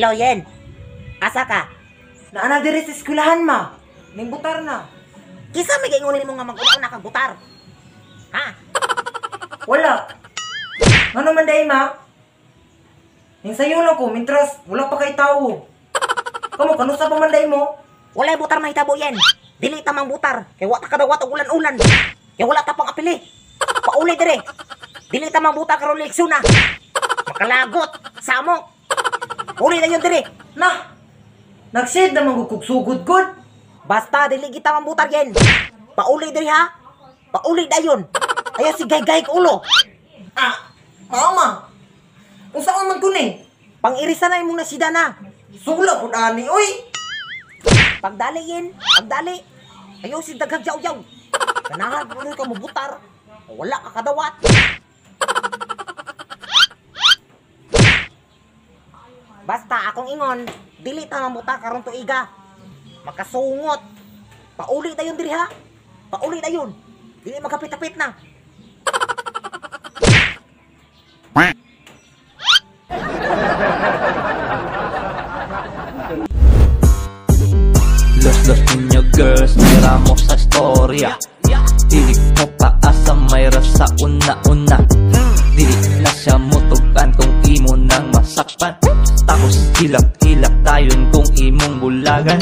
Hello, Yen. Asa ka? Naana diri sa eskwelahan ma. Ning butar na. Kisa may kaingunin mo nga mag-una kag butar. Ha? Wala. Ano man day ma? Ning sayo lang ko, mintras wala pa kay tao. Kamo kanusa pa man day mo? Walay butar mahitabo, Yen. Dili ta mang butar. Kay wa ta kadawat og ulan-ulan. Kay wala ta pang apili. Pauli dire. Dili ta mang butar karon leksyon na. Makalagot, samok. Uli na yun dire. Nah. Nagsid na mangukugsugod gud. Basta dili kita mang butar, Yen. Pauli dire ha. Pauli na yun. Ayaw si gay-gay ko ulo. Ah, mama. Kung saan man kuning? Pang-irisa na imong nasida na. Sula pud ani oy. Pagdali, Yen. Pagdali. Ayaw si daghag yaw-yaw. Kanahan mo ka mo butar. Wala ka kadawat. Basta akong ingon, dili ta mang butar karon tuiga. Makasungot. Pauli na yun diri ha. Pauli na yun. Dili magkapit-apit na. Los ninyo girls, tira mo sa storya. Dili mo paasa, may rasa una-una. Dili na siya mutugan kung imo nang masakpan. Tapos hilak-hilak tayon kung imong bulagan.